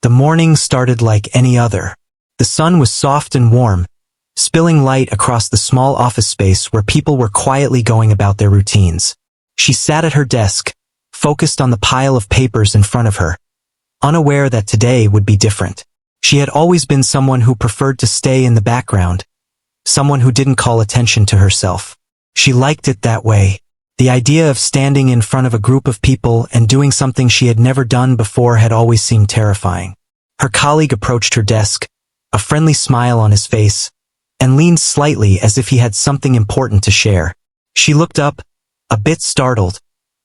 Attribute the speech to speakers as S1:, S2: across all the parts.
S1: The morning started like any other. The sun was soft and warm, spilling light across the small office space where people were quietly going about their routines. She sat at her desk, focused on the pile of papers in front of her, unaware that today would be different. She had always been someone who preferred to stay in the background, someone who didn't call attention to herself. She liked it that way. The idea of standing in front of a group of people and doing something she had never done before had always seemed terrifying. Her colleague approached her desk, a friendly smile on his face, and leaned slightly as if he had something important to share. She looked up, a bit startled,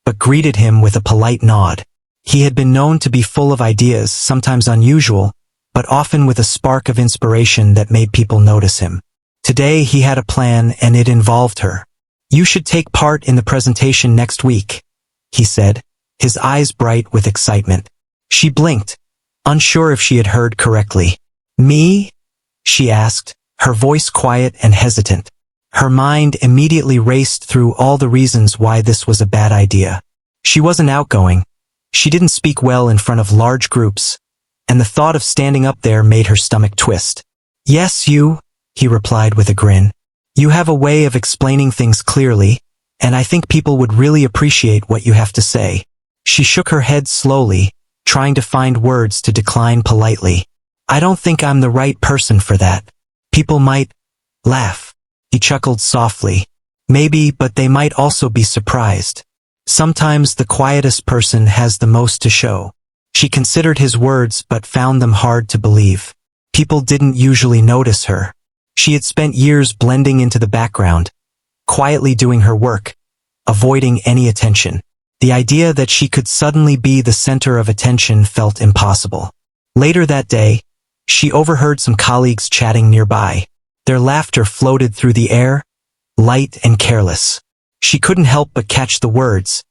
S1: but greeted him with a polite nod. He had been known to be full of ideas, sometimes unusual, but often with a spark of inspiration that made people notice him. Today he had a plan and it involved her. "You should take part in the presentation next week," he said, his eyes bright with excitement. She blinked, unsure if she had heard correctly. "Me?" she asked, her voice quiet and hesitant. Her mind immediately raced through all the reasons why this was a bad idea. She wasn't outgoing. She didn't speak well in front of large groups, and the thought of standing up there made her stomach twist. "Yes, you," he replied with a grin. "You have a way of explaining things clearly, and I think people would really appreciate what you have to say." She shook her head slowly, trying to find words to decline politely. "I don't think I'm the right person for that. People might laugh." He chuckled softly. "Maybe, but they might also be surprised. Sometimes the quietest person has the most to show." She considered his words but found them hard to believe. People didn't usually notice her. She had spent years blending into the background, quietly doing her work, avoiding any attention. The idea that she could suddenly be the center of attention felt impossible. Later that day, she overheard some colleagues chatting nearby. Their laughter floated through the air, light and careless. She couldn't help but catch the words,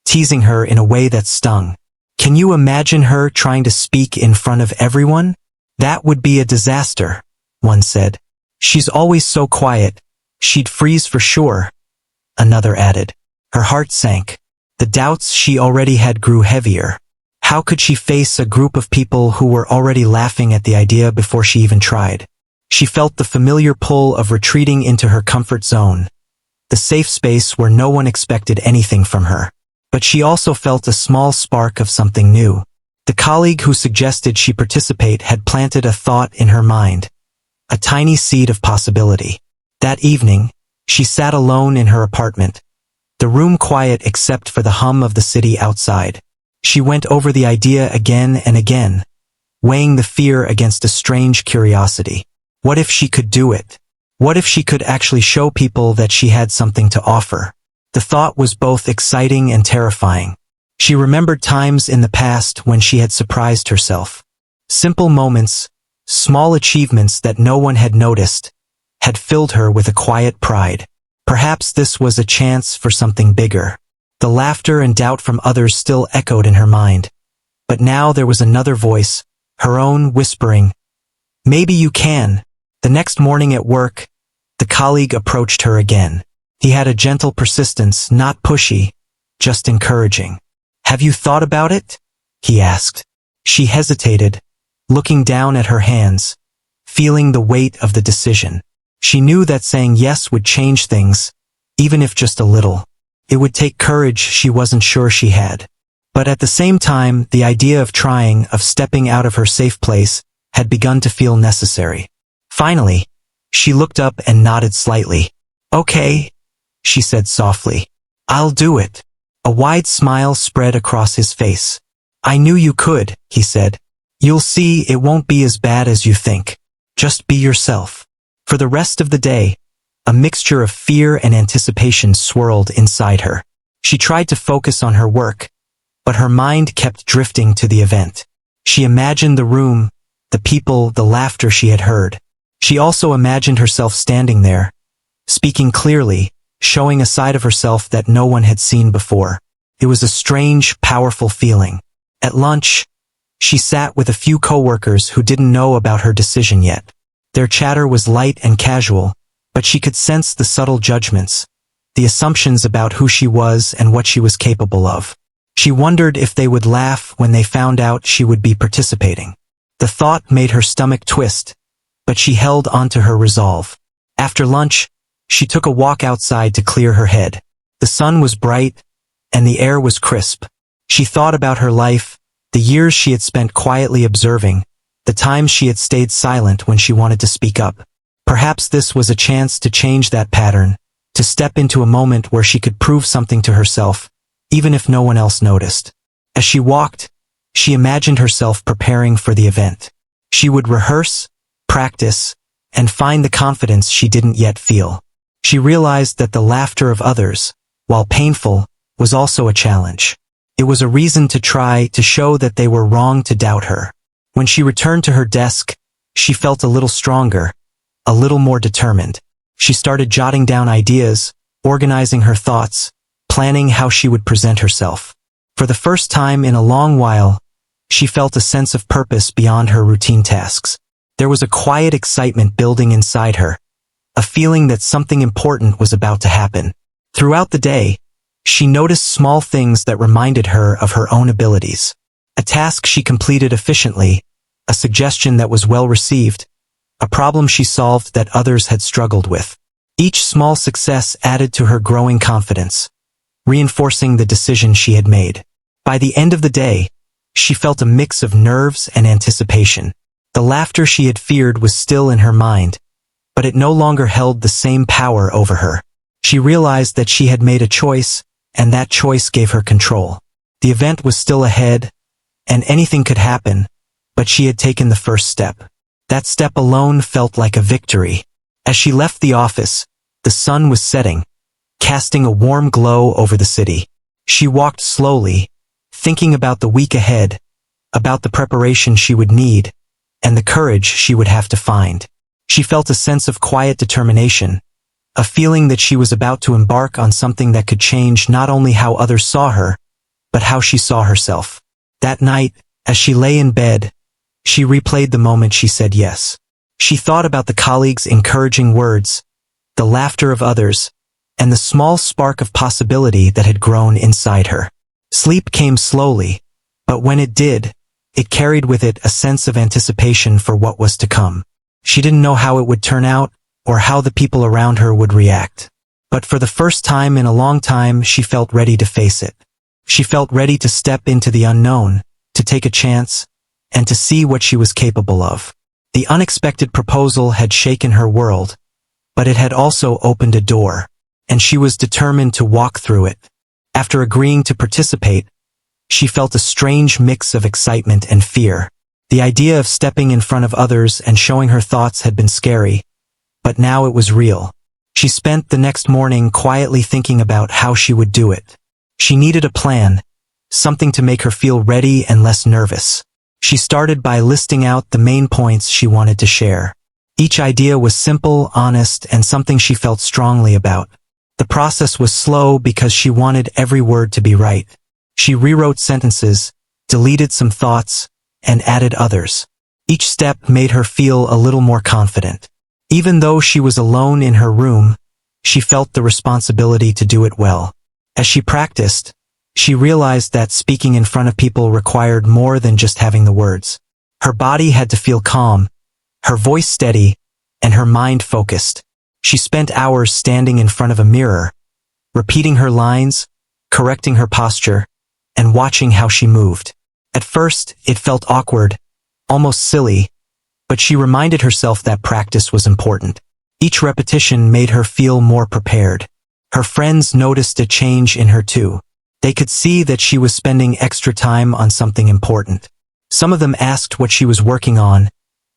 S1: teasing her in a way that stung. "Can you imagine her trying to speak in front of everyone? That would be a disaster," one said. "She's always so quiet. She'd freeze for sure," another added. Her heart sank. The doubts she already had grew heavier. How could she face a group of people who were already laughing at the idea before she even tried? She felt the familiar pull of retreating into her comfort zone, the safe space where no one expected anything from her. But she also felt a small spark of something new. The colleague who suggested she participate had planted a thought in her mind, a tiny seed of possibility. That evening, she sat alone in her apartment, the room quiet except for the hum of the city outside. She went over the idea again and again, weighing the fear against a strange curiosity. What if she could do it? What if she could actually show people that she had something to offer? The thought was both exciting and terrifying. She remembered times in the past when she had surprised herself. Simple moments, small achievements that no one had noticed, had filled her with a quiet pride. Perhaps this was a chance for something bigger. The laughter and doubt from others still echoed in her mind. But now there was another voice, her own, whispering, "Maybe you can." The next morning at work, the colleague approached her again. He had a gentle persistence, not pushy, just encouraging. "Have you thought about it?" he asked. She hesitated, looking down at her hands, feeling the weight of the decision. She knew that saying yes would change things, even if just a little. It would take courage she wasn't sure she had. But at the same time, the idea of trying, of stepping out of her safe place, had begun to feel necessary. Finally, she looked up and nodded slightly. "Okay," she said softly. "I'll do it." A wide smile spread across his face. "I knew you could," he said. "You'll see, it won't be as bad as you think. Just be yourself." For the rest of the day, a mixture of fear and anticipation swirled inside her. She tried to focus on her work, but her mind kept drifting to the event. She imagined the room, the people, the laughter she had heard. She also imagined herself standing there, speaking clearly, showing a side of herself that no one had seen before. It was a strange, powerful feeling. At lunch, she sat with a few coworkers who didn't know about her decision yet. Their chatter was light and casual, but she could sense the subtle judgments, the assumptions about who she was and what she was capable of. She wondered if they would laugh when they found out she would be participating. The thought made her stomach twist, but she held onto her resolve. After lunch, she took a walk outside to clear her head. The sun was bright, and the air was crisp. She thought about her life, the years she had spent quietly observing, the times she had stayed silent when she wanted to speak up. Perhaps this was a chance to change that pattern, to step into a moment where she could prove something to herself, even if no one else noticed. As she walked, she imagined herself preparing for the event. She would rehearse, practice, and find the confidence she didn't yet feel. She realized that the laughter of others, while painful, was also a challenge. It was a reason to try to show that they were wrong to doubt her. When she returned to her desk, she felt a little stronger, a little more determined. She started jotting down ideas, organizing her thoughts, planning how she would present herself. For the first time in a long while, she felt a sense of purpose beyond her routine tasks. There was a quiet excitement building inside her, a feeling that something important was about to happen. Throughout the day, she noticed small things that reminded her of her own abilities. A task she completed efficiently, a suggestion that was well received, a problem she solved that others had struggled with. Each small success added to her growing confidence, reinforcing the decision she had made. By the end of the day, she felt a mix of nerves and anticipation. The laughter she had feared was still in her mind, but it no longer held the same power over her. She realized that she had made a choice, and that choice gave her control. The event was still ahead, and anything could happen, but she had taken the first step. That step alone felt like a victory. As she left the office, the sun was setting, casting a warm glow over the city. She walked slowly, thinking about the week ahead, about the preparation she would need, and the courage she would have to find. She felt a sense of quiet determination, a feeling that she was about to embark on something that could change not only how others saw her, but how she saw herself. That night, as she lay in bed, she replayed the moment she said yes. She thought about the colleagues' encouraging words, the laughter of others, and the small spark of possibility that had grown inside her. Sleep came slowly, but when it did, it carried with it a sense of anticipation for what was to come. She didn't know how it would turn out, or how the people around her would react. But for the first time in a long time, she felt ready to face it. She felt ready to step into the unknown, to take a chance, and to see what she was capable of. The unexpected proposal had shaken her world, but it had also opened a door, and she was determined to walk through it. After agreeing to participate, she felt a strange mix of excitement and fear. The idea of stepping in front of others and showing her thoughts had been scary, but now it was real. She spent the next morning quietly thinking about how she would do it. She needed a plan, something to make her feel ready and less nervous. She started by listing out the main points she wanted to share. Each idea was simple, honest, and something she felt strongly about. The process was slow because she wanted every word to be right. She rewrote sentences, deleted some thoughts, and added others. Each step made her feel a little more confident. Even though she was alone in her room, she felt the responsibility to do it well. As she practiced, she realized that speaking in front of people required more than just having the words. Her body had to feel calm, her voice steady, and her mind focused. She spent hours standing in front of a mirror, repeating her lines, correcting her posture, and watching how she moved. At first, it felt awkward, almost silly, but she reminded herself that practice was important. Each repetition made her feel more prepared. Her friends noticed a change in her too. They could see that she was spending extra time on something important. Some of them asked what she was working on,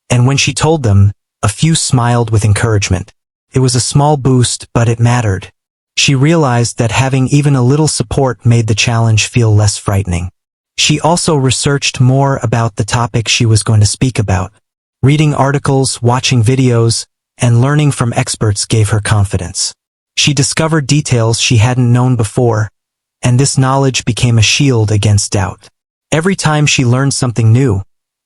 S1: and when she told them, a few smiled with encouragement. It was a small boost, but it mattered. She realized that having even a little support made the challenge feel less frightening. She also researched more about the topic she was going to speak about. Reading articles, watching videos, and learning from experts gave her confidence. She discovered details she hadn't known before, and this knowledge became a shield against doubt. Every time she learned something new,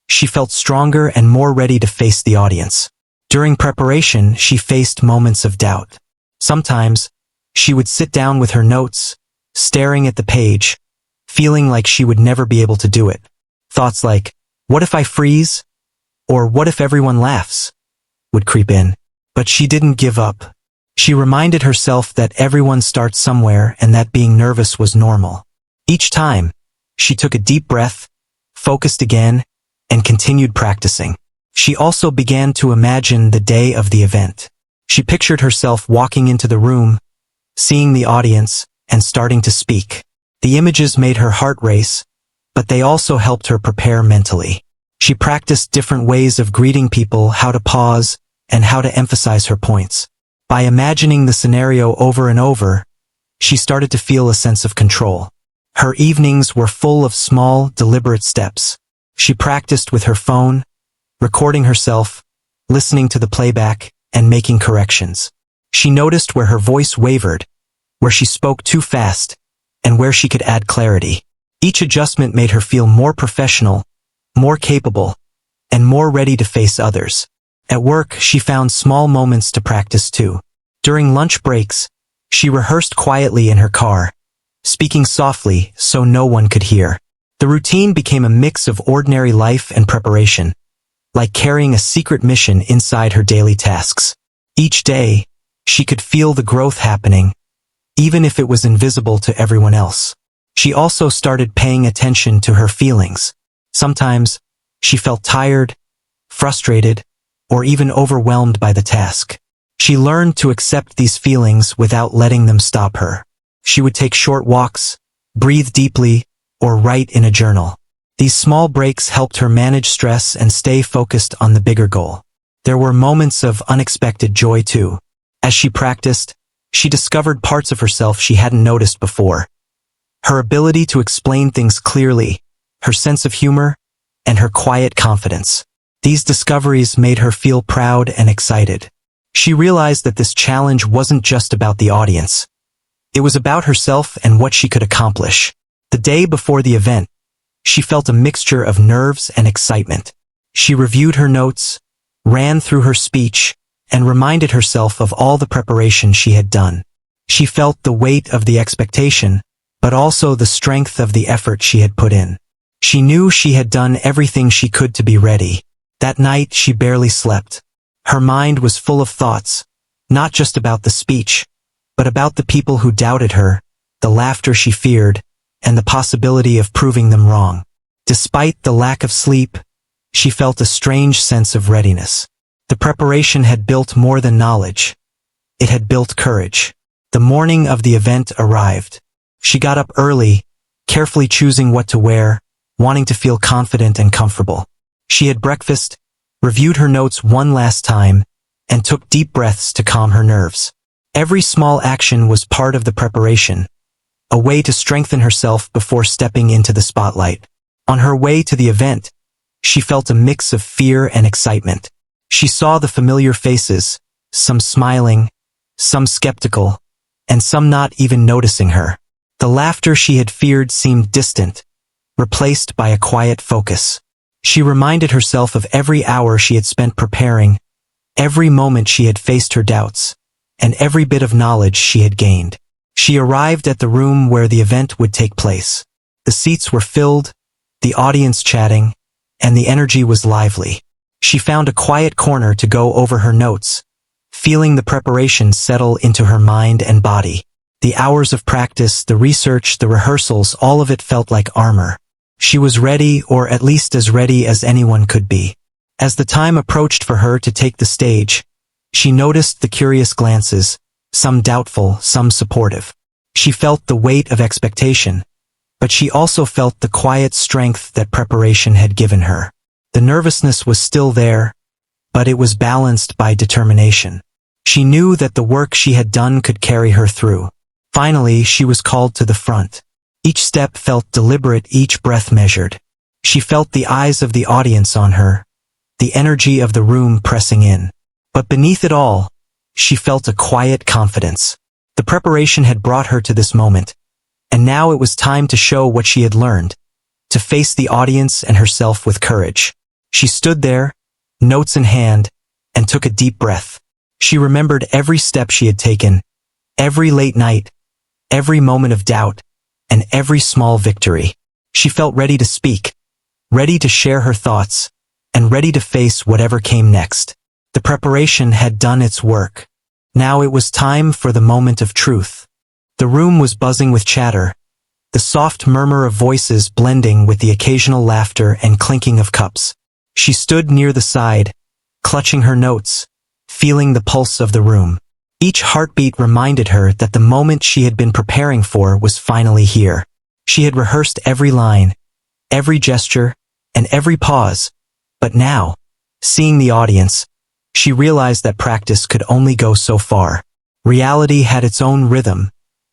S1: she felt stronger and more ready to face the audience. During preparation, she faced moments of doubt. Sometimes, she would sit down with her notes, staring at the page, feeling like she would never be able to do it. Thoughts like, what if I freeze? Or what if everyone laughs? Would creep in. But she didn't give up. She reminded herself that everyone starts somewhere and that being nervous was normal. Each time, she took a deep breath, focused again, and continued practicing. She also began to imagine the day of the event. She pictured herself walking into the room, seeing the audience, and starting to speak. The images made her heart race, but they also helped her prepare mentally. She practiced different ways of greeting people, how to pause, and how to emphasize her points. By imagining the scenario over and over, she started to feel a sense of control. Her evenings were full of small, deliberate steps. She practiced with her phone, recording herself, listening to the playback, and making corrections. She noticed where her voice wavered, where she spoke too fast, and where she could add clarity. Each adjustment made her feel more professional, more capable, and more ready to face others. At work, she found small moments to practice too. During lunch breaks, she rehearsed quietly in her car, speaking softly so no one could hear. The routine became a mix of ordinary life and preparation, like carrying a secret mission inside her daily tasks. Each day, she could feel the growth happening, even if it was invisible to everyone else. She also started paying attention to her feelings. Sometimes, she felt tired, frustrated, or even overwhelmed by the task. She learned to accept these feelings without letting them stop her. She would take short walks, breathe deeply, or write in a journal. These small breaks helped her manage stress and stay focused on the bigger goal. There were moments of unexpected joy too. As she practiced, she discovered parts of herself she hadn't noticed before. Her ability to explain things clearly, her sense of humor, and her quiet confidence. These discoveries made her feel proud and excited. She realized that this challenge wasn't just about the audience. It was about herself and what she could accomplish. The day before the event, she felt a mixture of nerves and excitement. She reviewed her notes, ran through her speech, and reminded herself of all the preparation she had done. She felt the weight of the expectation, but also the strength of the effort she had put in. She knew she had done everything she could to be ready. That night she barely slept. Her mind was full of thoughts, not just about the speech, but about the people who doubted her, the laughter she feared, and the possibility of proving them wrong. Despite the lack of sleep, she felt a strange sense of readiness. The preparation had built more than knowledge. It had built courage. The morning of the event arrived. She got up early, carefully choosing what to wear, wanting to feel confident and comfortable. She had breakfast, reviewed her notes one last time, and took deep breaths to calm her nerves. Every small action was part of the preparation, a way to strengthen herself before stepping into the spotlight. On her way to the event, she felt a mix of fear and excitement. She saw the familiar faces, some smiling, some skeptical, and some not even noticing her. The laughter she had feared seemed distant, replaced by a quiet focus. She reminded herself of every hour she had spent preparing, every moment she had faced her doubts, and every bit of knowledge she had gained. She arrived at the room where the event would take place. The seats were filled, the audience chatting, and the energy was lively. She found a quiet corner to go over her notes, feeling the preparation settle into her mind and body. The hours of practice, the research, the rehearsals, all of it felt like armor. She was ready, or at least as ready as anyone could be. As the time approached for her to take the stage, she noticed the curious glances, some doubtful, some supportive. She felt the weight of expectation, but she also felt the quiet strength that preparation had given her. The nervousness was still there, but it was balanced by determination. She knew that the work she had done could carry her through. Finally, she was called to the front. Each step felt deliberate, each breath measured. She felt the eyes of the audience on her, the energy of the room pressing in. But beneath it all, she felt a quiet confidence. The preparation had brought her to this moment, and now it was time to show what she had learned, to face the audience and herself with courage. She stood there, notes in hand, and took a deep breath. She remembered every step she had taken, every late night, every moment of doubt, and every small victory. She felt ready to speak, ready to share her thoughts, and ready to face whatever came next. The preparation had done its work. Now it was time for the moment of truth. The room was buzzing with chatter, the soft murmur of voices blending with the occasional laughter and clinking of cups. She stood near the side, clutching her notes, feeling the pulse of the room. Each heartbeat reminded her that the moment she had been preparing for was finally here. She had rehearsed every line, every gesture, and every pause, but now, seeing the audience, she realized that practice could only go so far. Reality had its own rhythm,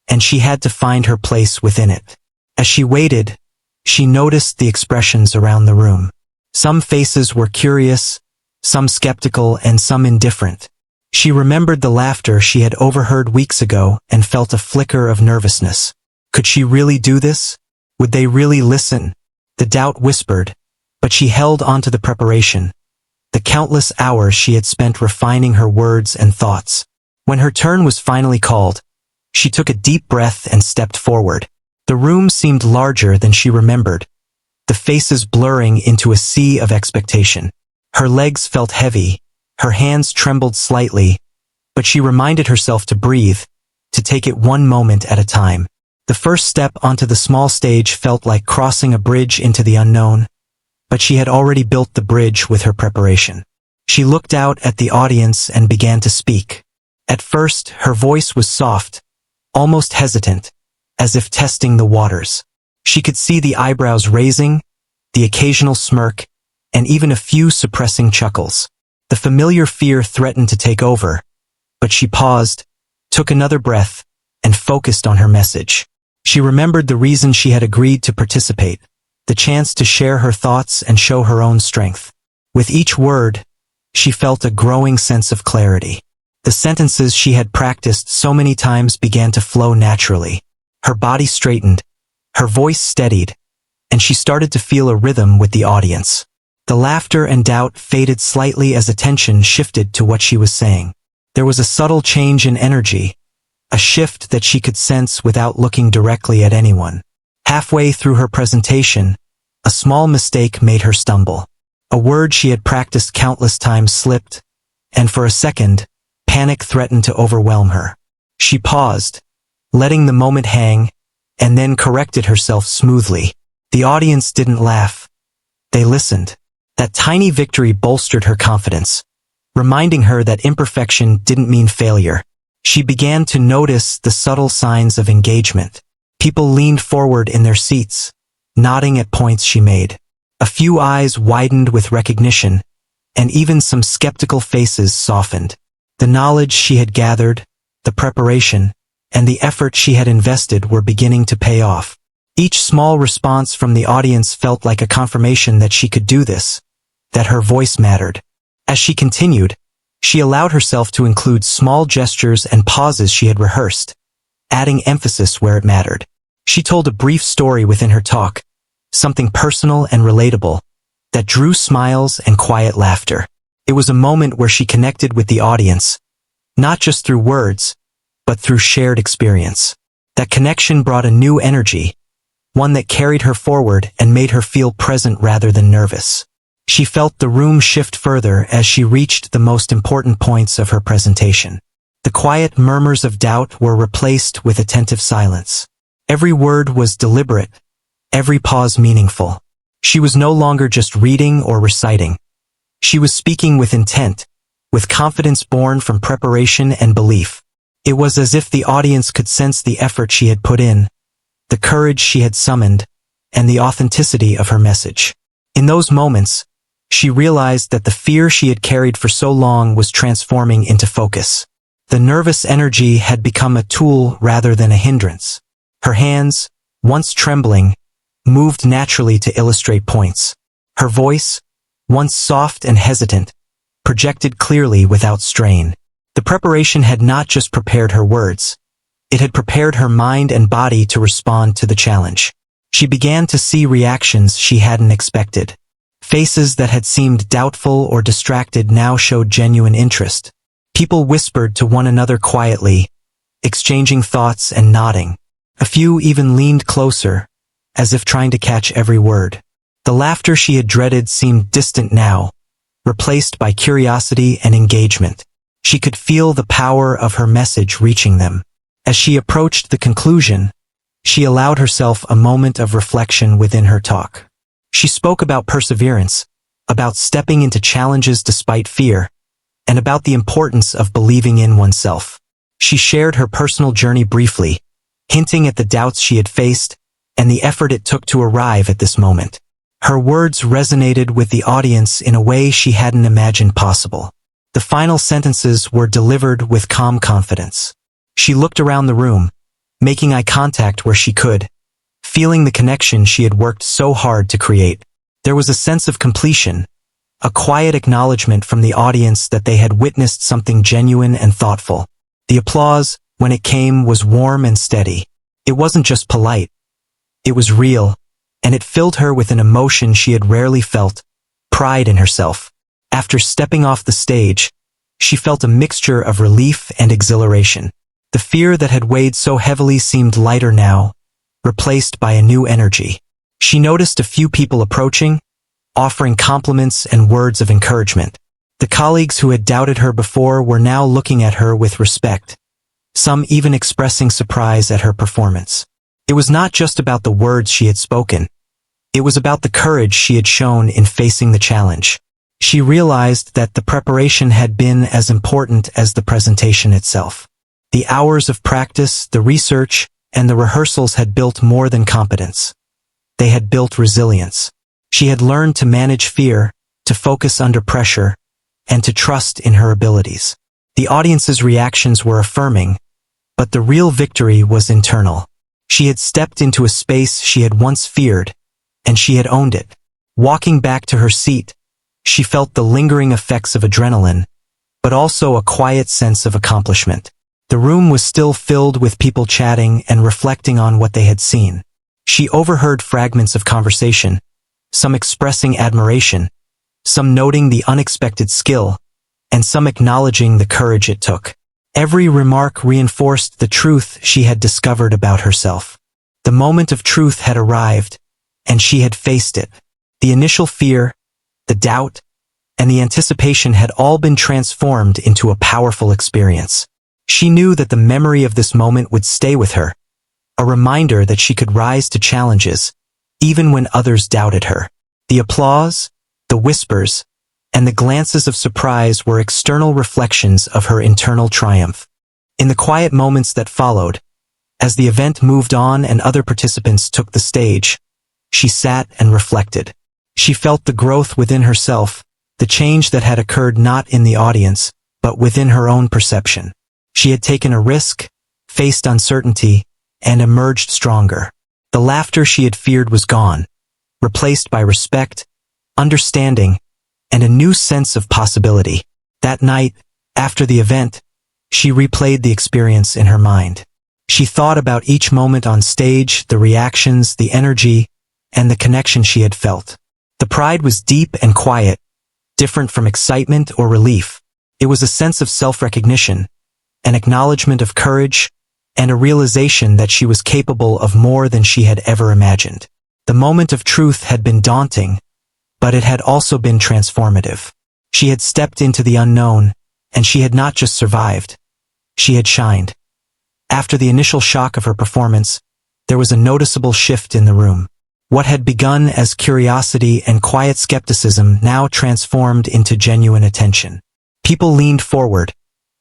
S1: and she had to find her place within it. As she waited, she noticed the expressions around the room. Some faces were curious, some skeptical, and some indifferent. She remembered the laughter she had overheard weeks ago and felt a flicker of nervousness. Could she really do this? Would they really listen? The doubt whispered, but she held onto the preparation, the countless hours she had spent refining her words and thoughts. When her turn was finally called, she took a deep breath and stepped forward. The room seemed larger than she remembered, the faces blurring into a sea of expectation. Her legs felt heavy, her hands trembled slightly, but she reminded herself to breathe, to take it one moment at a time. The first step onto the small stage felt like crossing a bridge into the unknown, but she had already built the bridge with her preparation. She looked out at the audience and began to speak. At first, her voice was soft, almost hesitant, as if testing the waters. She could see the eyebrows raising, the occasional smirk, and even a few suppressing chuckles. The familiar fear threatened to take over, but she paused, took another breath, and focused on her message. She remembered the reason she had agreed to participate, the chance to share her thoughts and show her own strength. With each word, she felt a growing sense of clarity. The sentences she had practiced so many times began to flow naturally. Her body straightened, her voice steadied, and she started to feel a rhythm with the audience. The laughter and doubt faded slightly as attention shifted to what she was saying. There was a subtle change in energy, a shift that she could sense without looking directly at anyone. Halfway through her presentation, a small mistake made her stumble. A word she had practiced countless times slipped, and for a second, panic threatened to overwhelm her. She paused, letting the moment hang, and then corrected herself smoothly. The audience didn't laugh. They listened. That tiny victory bolstered her confidence, reminding her that imperfection didn't mean failure. She began to notice the subtle signs of engagement. People leaned forward in their seats, nodding at points she made. A few eyes widened with recognition, and even some skeptical faces softened. The knowledge she had gathered, the preparation, and the effort she had invested were beginning to pay off. Each small response from the audience felt like a confirmation that she could do this, that her voice mattered. As she continued, she allowed herself to include small gestures and pauses she had rehearsed, adding emphasis where it mattered. She told a brief story within her talk, something personal and relatable, that drew smiles and quiet laughter. It was a moment where she connected with the audience, not just through words, but through shared experience. That connection brought a new energy, one that carried her forward and made her feel present rather than nervous. She felt the room shift further as she reached the most important points of her presentation. The quiet murmurs of doubt were replaced with attentive silence. Every word was deliberate, every pause meaningful. She was no longer just reading or reciting. She was speaking with intent, with confidence born from preparation and belief. It was as if the audience could sense the effort she had put in, the courage she had summoned, and the authenticity of her message. In those moments, she realized that the fear she had carried for so long was transforming into focus. The nervous energy had become a tool rather than a hindrance. Her hands, once trembling, moved naturally to illustrate points. Her voice, once soft and hesitant, projected clearly without strain. The preparation had not just prepared her words. It had prepared her mind and body to respond to the challenge. She began to see reactions she hadn't expected. Faces that had seemed doubtful or distracted now showed genuine interest. People whispered to one another quietly, exchanging thoughts and nodding. A few even leaned closer, as if trying to catch every word. The laughter she had dreaded seemed distant now, replaced by curiosity and engagement. She could feel the power of her message reaching them. As she approached the conclusion, she allowed herself a moment of reflection within her talk. She spoke about perseverance, about stepping into challenges despite fear, and about the importance of believing in oneself. She shared her personal journey briefly, hinting at the doubts she had faced and the effort it took to arrive at this moment. Her words resonated with the audience in a way she hadn't imagined possible. The final sentences were delivered with calm confidence. She looked around the room, making eye contact where she could, feeling the connection she had worked so hard to create. There was a sense of completion, a quiet acknowledgement from the audience that they had witnessed something genuine and thoughtful. The applause, when it came, was warm and steady. It wasn't just polite. It was real, and it filled her with an emotion she had rarely felt, pride in herself. After stepping off the stage, she felt a mixture of relief and exhilaration. The fear that had weighed so heavily seemed lighter now, replaced by a new energy. She noticed a few people approaching, offering compliments and words of encouragement. The colleagues who had doubted her before were now looking at her with respect, some even expressing surprise at her performance. It was not just about the words she had spoken. It was about the courage she had shown in facing the challenge. She realized that the preparation had been as important as the presentation itself. The hours of practice, the research, and the rehearsals had built more than competence. They had built resilience. She had learned to manage fear, to focus under pressure, and to trust in her abilities. The audience's reactions were affirming, but the real victory was internal. She had stepped into a space she had once feared, and she had owned it. Walking back to her seat, she felt the lingering effects of adrenaline, but also a quiet sense of accomplishment. The room was still filled with people chatting and reflecting on what they had seen. She overheard fragments of conversation, some expressing admiration, some noting the unexpected skill, and some acknowledging the courage it took. Every remark reinforced the truth she had discovered about herself. The moment of truth had arrived, and she had faced it. The initial fear, the doubt, and the anticipation had all been transformed into a powerful experience. She knew that the memory of this moment would stay with her, a reminder that she could rise to challenges, even when others doubted her. The applause, the whispers, and the glances of surprise were external reflections of her internal triumph. In the quiet moments that followed, as the event moved on and other participants took the stage, she sat and reflected. She felt the growth within herself, the change that had occurred not in the audience, but within her own perception. She had taken a risk, faced uncertainty, and emerged stronger. The laughter she had feared was gone, replaced by respect, understanding, and a new sense of possibility. That night, after the event, she replayed the experience in her mind. She thought about each moment on stage, the reactions, the energy, and the connection she had felt. The pride was deep and quiet, different from excitement or relief. It was a sense of self-recognition, an acknowledgement of courage, and a realization that she was capable of more than she had ever imagined. The moment of truth had been daunting, but it had also been transformative. She had stepped into the unknown, and she had not just survived. She had shined. After the initial shock of her performance, there was a noticeable shift in the room. What had begun as curiosity and quiet skepticism now transformed into genuine attention. People leaned forward,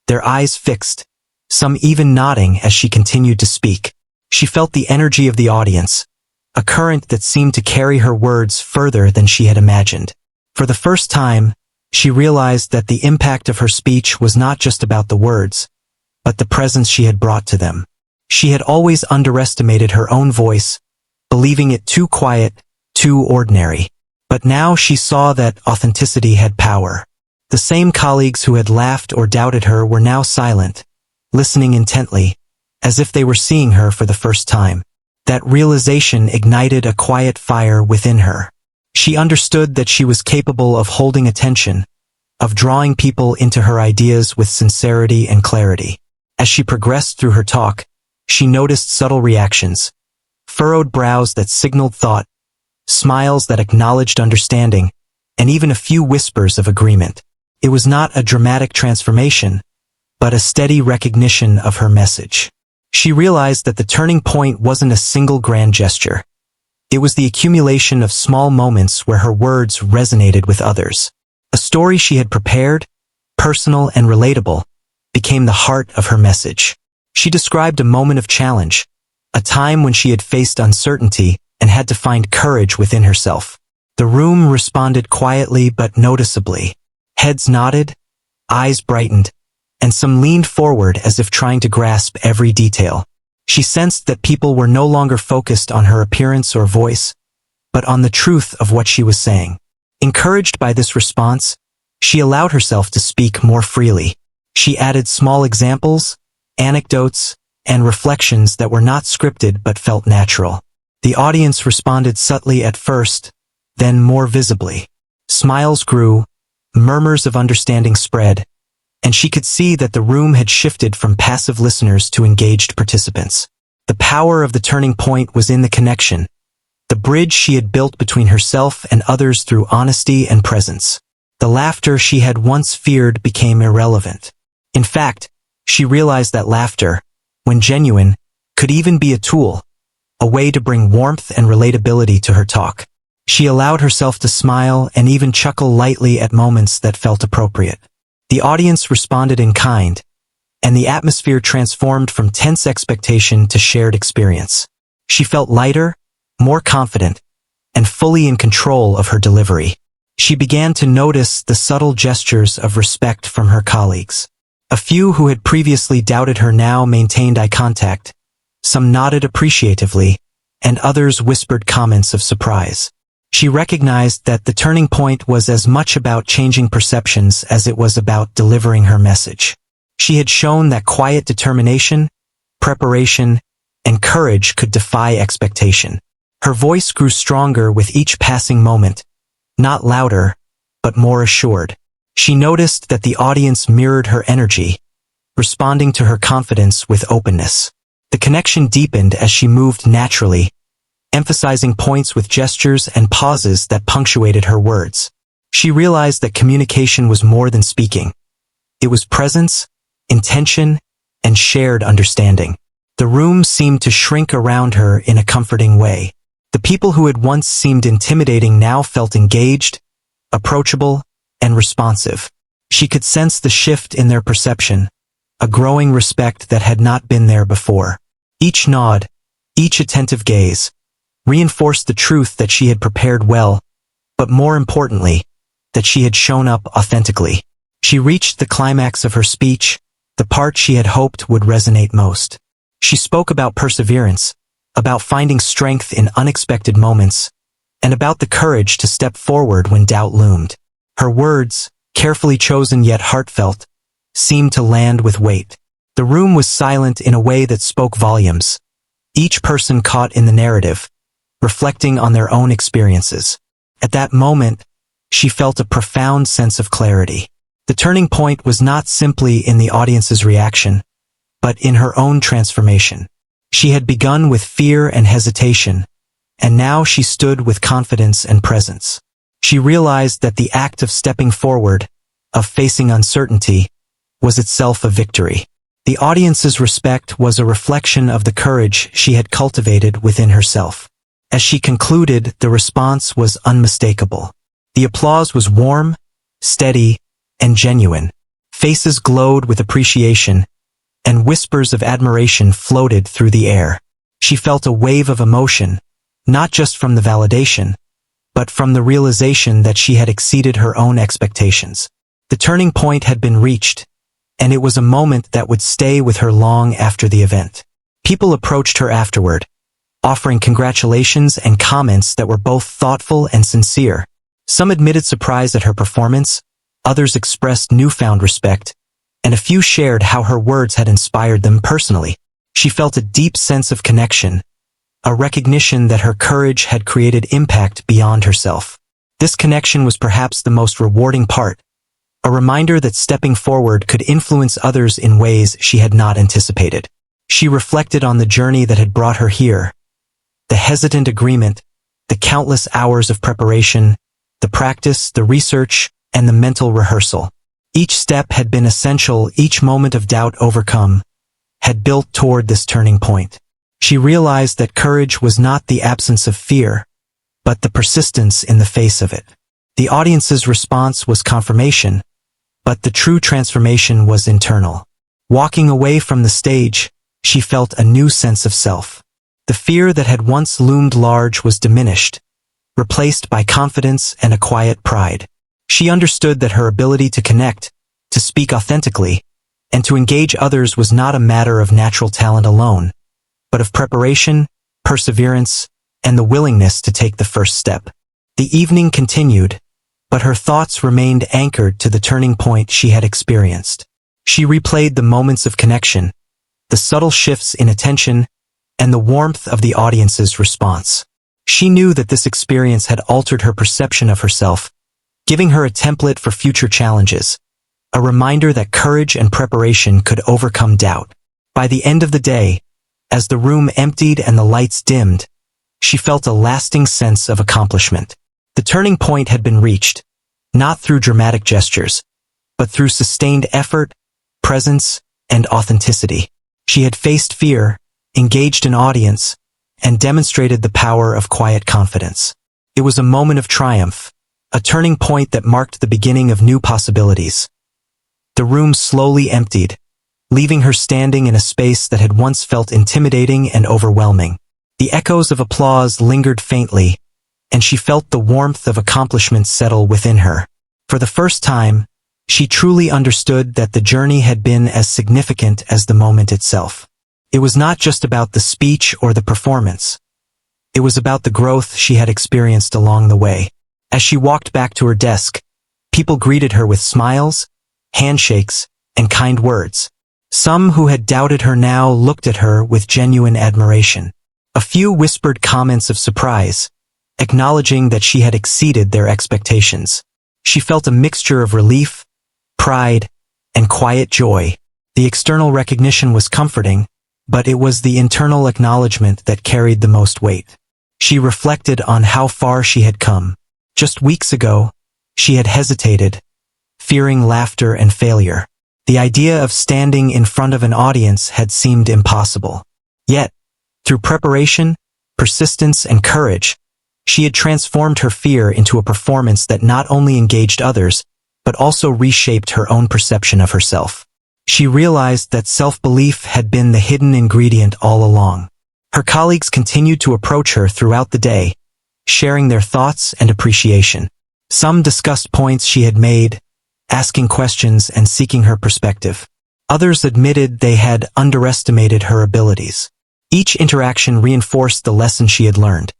S1: their eyes fixed, some even nodding as she continued to speak. She felt the energy of the audience, a current that seemed to carry her words further than she had imagined. For the first time, she realized that the impact of her speech was not just about the words, but the presence she had brought to them. She had always underestimated her own voice, believing it too quiet, too ordinary. But now she saw that authenticity had power. The same colleagues who had laughed or doubted her were now silent, listening intently, as if they were seeing her for the first time. That realization ignited a quiet fire within her. She understood that she was capable of holding attention, of drawing people into her ideas with sincerity and clarity. As she progressed through her talk, she noticed subtle reactions, furrowed brows that signaled thought, smiles that acknowledged understanding, and even a few whispers of agreement. It was not a dramatic transformation, but a steady recognition of her message. She realized that the turning point wasn't a single grand gesture. It was the accumulation of small moments where her words resonated with others. A story she had prepared, personal and relatable, became the heart of her message. She described a moment of challenge, a time when she had faced uncertainty and had to find courage within herself. The room responded quietly but noticeably. Heads nodded, eyes brightened, and some leaned forward as if trying to grasp every detail. She sensed that people were no longer focused on her appearance or voice, but on the truth of what she was saying. Encouraged by this response, she allowed herself to speak more freely. She added small examples, anecdotes, and reflections that were not scripted but felt natural. The audience responded subtly at first, then more visibly. Smiles grew, murmurs of understanding spread, and she could see that the room had shifted from passive listeners to engaged participants. The power of the turning point was in the connection, the bridge she had built between herself and others through honesty and presence. The laughter she had once feared became irrelevant. In fact, she realized that laughter, when genuine, could even be a tool, a way to bring warmth and relatability to her talk. She allowed herself to smile and even chuckle lightly at moments that felt appropriate. The audience responded in kind, and the atmosphere transformed from tense expectation to shared experience. She felt lighter, more confident, and fully in control of her delivery. She began to notice the subtle gestures of respect from her colleagues. A few who had previously doubted her now maintained eye contact, some nodded appreciatively, and others whispered comments of surprise. She recognized that the turning point was as much about changing perceptions as it was about delivering her message. She had shown that quiet determination, preparation, and courage could defy expectation. Her voice grew stronger with each passing moment, not louder, but more assured. She noticed that the audience mirrored her energy, responding to her confidence with openness. The connection deepened as she moved naturally, emphasizing points with gestures and pauses that punctuated her words. She realized that communication was more than speaking. It was presence, intention, and shared understanding. The room seemed to shrink around her in a comforting way. The people who had once seemed intimidating now felt engaged, approachable, and responsive. She could sense the shift in their perception, a growing respect that had not been there before. Each nod, each attentive gaze, reinforced the truth that she had prepared well, but more importantly, that she had shown up authentically. She reached the climax of her speech, the part she had hoped would resonate most. She spoke about perseverance, about finding strength in unexpected moments, and about the courage to step forward when doubt loomed. Her words, carefully chosen yet heartfelt, seemed to land with weight. The room was silent in a way that spoke volumes, each person caught in the narrative, reflecting on their own experiences. At that moment, she felt a profound sense of clarity. The turning point was not simply in the audience's reaction, but in her own transformation. She had begun with fear and hesitation, and now she stood with confidence and presence. She realized that the act of stepping forward, of facing uncertainty, was itself a victory. The audience's respect was a reflection of the courage she had cultivated within herself. As she concluded, the response was unmistakable. The applause was warm, steady, and genuine. Faces glowed with appreciation, and whispers of admiration floated through the air. She felt a wave of emotion, not just from the validation, but from the realization that she had exceeded her own expectations. The turning point had been reached, and it was a moment that would stay with her long after the event. People approached her afterward, offering congratulations and comments that were both thoughtful and sincere. Some admitted surprise at her performance, others expressed newfound respect, and a few shared how her words had inspired them personally. She felt a deep sense of connection, a recognition that her courage had created impact beyond herself. This connection was perhaps the most rewarding part, a reminder that stepping forward could influence others in ways she had not anticipated. She reflected on the journey that had brought her here, the hesitant agreement, the countless hours of preparation, the practice, the research, and the mental rehearsal. Each step had been essential, each moment of doubt overcome, had built toward this turning point. She realized that courage was not the absence of fear, but the persistence in the face of it. The audience's response was confirmation, but the true transformation was internal. Walking away from the stage, she felt a new sense of self. The fear that had once loomed large was diminished, replaced by confidence and a quiet pride. She understood that her ability to connect, to speak authentically, and to engage others was not a matter of natural talent alone, but of preparation, perseverance, and the willingness to take the first step. The evening continued, but her thoughts remained anchored to the turning point she had experienced. She replayed the moments of connection, the subtle shifts in attention, and the warmth of the audience's response. She knew that this experience had altered her perception of herself, giving her a template for future challenges, a reminder that courage and preparation could overcome doubt. By the end of the day, as the room emptied and the lights dimmed, she felt a lasting sense of accomplishment. The turning point had been reached, not through dramatic gestures, but through sustained effort, presence, and authenticity. She had faced fear, engaged an audience, and demonstrated the power of quiet confidence. It was a moment of triumph, a turning point that marked the beginning of new possibilities. The room slowly emptied, leaving her standing in a space that had once felt intimidating and overwhelming. The echoes of applause lingered faintly, and she felt the warmth of accomplishment settle within her. For the first time, she truly understood that the journey had been as significant as the moment itself. It was not just about the speech or the performance. It was about the growth she had experienced along the way. As she walked back to her desk, people greeted her with smiles, handshakes, and kind words. Some who had doubted her now looked at her with genuine admiration. A few whispered comments of surprise, acknowledging that she had exceeded their expectations. She felt a mixture of relief, pride, and quiet joy. The external recognition was comforting, but it was the internal acknowledgement that carried the most weight. She reflected on how far she had come. Just weeks ago, she had hesitated, fearing laughter and failure. The idea of standing in front of an audience had seemed impossible. Yet, through preparation, persistence, and courage, she had transformed her fear into a performance that not only engaged others, but also reshaped her own perception of herself. She realized that self-belief had been the hidden ingredient all along. Her colleagues continued to approach her throughout the day, sharing their thoughts and appreciation. Some discussed points she had made, asking questions and seeking her perspective. Others admitted they had underestimated her abilities. Each interaction reinforced the lesson she had learned.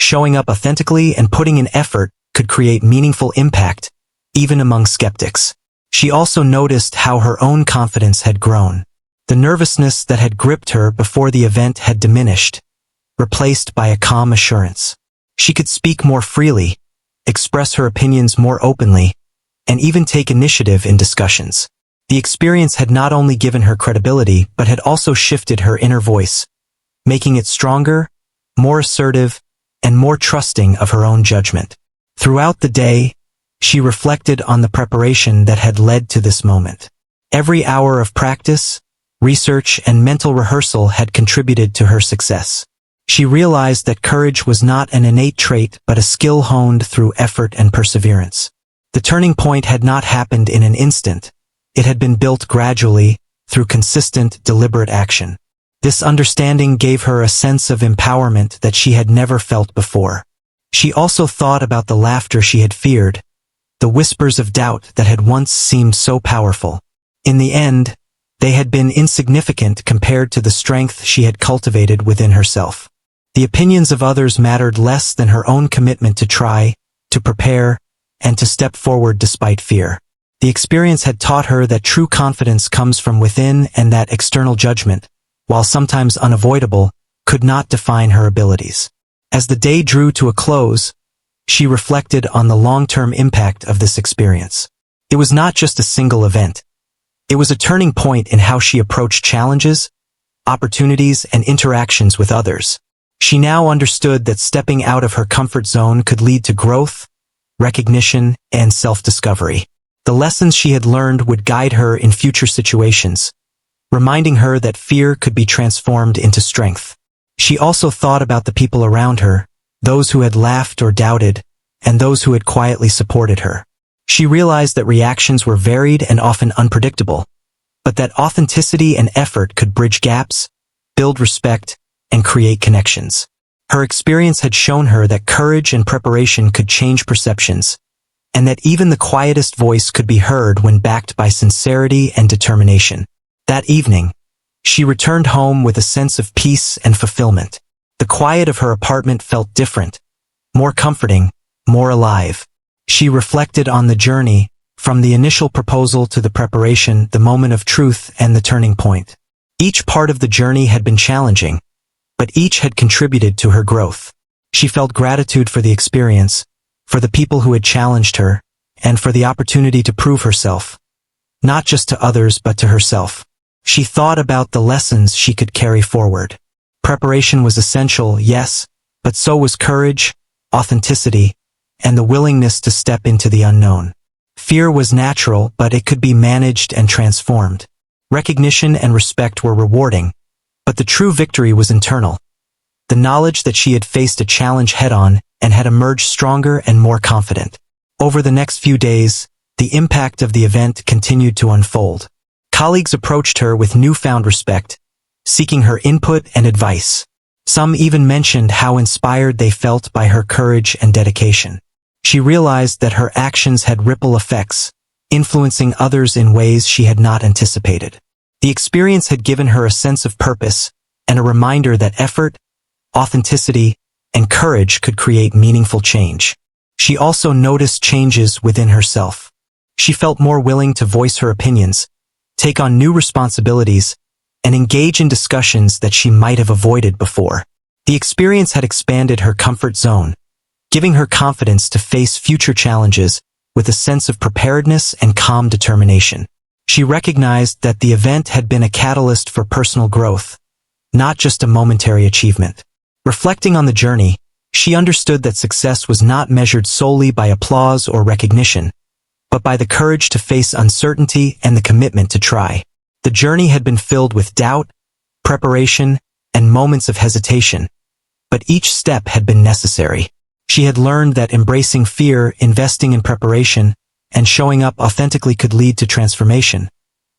S1: Showing up authentically and putting in effort could create meaningful impact, even among skeptics. She also noticed how her own confidence had grown. The nervousness that had gripped her before the event had diminished, replaced by a calm assurance. She could speak more freely, express her opinions more openly, and even take initiative in discussions. The experience had not only given her credibility but had also shifted her inner voice, making it stronger, more assertive, and more trusting of her own judgment. Throughout the day, she reflected on the preparation that had led to this moment. Every hour of practice, research, and mental rehearsal had contributed to her success. She realized that courage was not an innate trait but a skill honed through effort and perseverance. The turning point had not happened in an instant. It had been built gradually, through consistent, deliberate action. This understanding gave her a sense of empowerment that she had never felt before. She also thought about the laughter she had feared, the whispers of doubt that had once seemed so powerful. In the end, they had been insignificant compared to the strength she had cultivated within herself. The opinions of others mattered less than her own commitment to try, to prepare, and to step forward despite fear. The experience had taught her that true confidence comes from within and that external judgment, while sometimes unavoidable, could not define her abilities. As the day drew to a close, she reflected on the long-term impact of this experience. It was not just a single event. It was a turning point in how she approached challenges, opportunities, and interactions with others. She now understood that stepping out of her comfort zone could lead to growth, recognition, and self-discovery. The lessons she had learned would guide her in future situations, reminding her that fear could be transformed into strength. She also thought about the people around her, those who had laughed or doubted, and those who had quietly supported her. She realized that reactions were varied and often unpredictable, but that authenticity and effort could bridge gaps, build respect, and create connections. Her experience had shown her that courage and preparation could change perceptions, and that even the quietest voice could be heard when backed by sincerity and determination. That evening, she returned home with a sense of peace and fulfillment. The quiet of her apartment felt different, more comforting, more alive. She reflected on the journey, from the initial proposal to the preparation, the moment of truth, and the turning point. Each part of the journey had been challenging, but each had contributed to her growth. She felt gratitude for the experience, for the people who had challenged her, and for the opportunity to prove herself, not just to others but to herself. She thought about the lessons she could carry forward. Preparation was essential, yes, but so was courage, authenticity, and the willingness to step into the unknown. Fear was natural, but it could be managed and transformed. Recognition and respect were rewarding, but the true victory was internal. The knowledge that she had faced a challenge head-on and had emerged stronger and more confident. Over the next few days, the impact of the event continued to unfold. Colleagues approached her with newfound respect, seeking her input and advice. Some even mentioned how inspired they felt by her courage and dedication. She realized that her actions had ripple effects, influencing others in ways she had not anticipated. The experience had given her a sense of purpose and a reminder that effort, authenticity, and courage could create meaningful change. She also noticed changes within herself. She felt more willing to voice her opinions, take on new responsibilities, and engage in discussions that she might have avoided before. The experience had expanded her comfort zone, giving her confidence to face future challenges with a sense of preparedness and calm determination. She recognized that the event had been a catalyst for personal growth, not just a momentary achievement. Reflecting on the journey, she understood that success was not measured solely by applause or recognition, but by the courage to face uncertainty and the commitment to try. The journey had been filled with doubt, preparation, and moments of hesitation, but each step had been necessary. She had learned that embracing fear, investing in preparation, and showing up authentically could lead to transformation,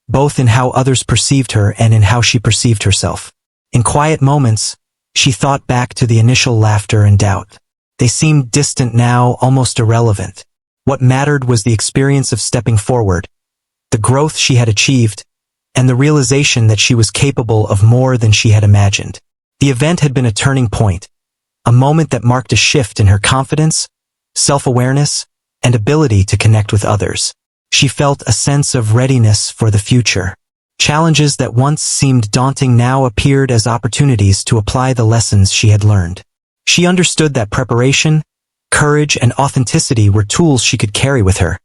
S1: both in how others perceived her and in how she perceived herself. In quiet moments, she thought back to the initial laughter and doubt. They seemed distant now, almost irrelevant. What mattered was the experience of stepping forward, the growth she had achieved, and the realization that she was capable of more than she had imagined. The event had been a turning point, a moment that marked a shift in her confidence, self-awareness, and ability to connect with others. She felt a sense of readiness for the future. Challenges that once seemed daunting now appeared as opportunities to apply the lessons she had learned. She understood that preparation, courage, and authenticity were tools she could carry with her,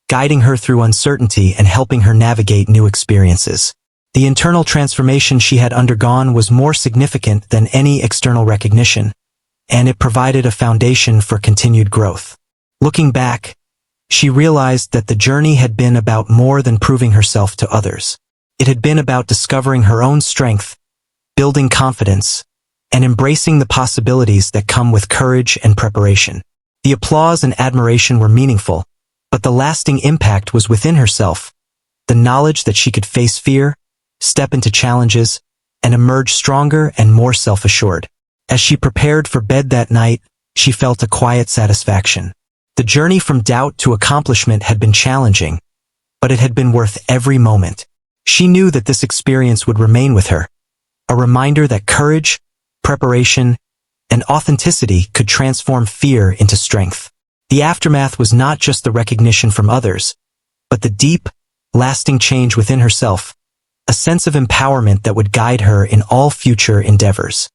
S1: guiding her through uncertainty and helping her navigate new experiences. The internal transformation she had undergone was more significant than any external recognition, and it provided a foundation for continued growth. Looking back, she realized that the journey had been about more than proving herself to others. It had been about discovering her own strength, building confidence, and embracing the possibilities that come with courage and preparation. The applause and admiration were meaningful, but the lasting impact was within herself, the knowledge that she could face fear, step into challenges, and emerge stronger and more self-assured. As she prepared for bed that night, she felt a quiet satisfaction. The journey from doubt to accomplishment had been challenging, but it had been worth every moment. She knew that this experience would remain with her, a reminder that courage, preparation, and authenticity could transform fear into strength. The aftermath was not just the recognition from others, but the deep, lasting change within herself, a sense of empowerment that would guide her in all future endeavors.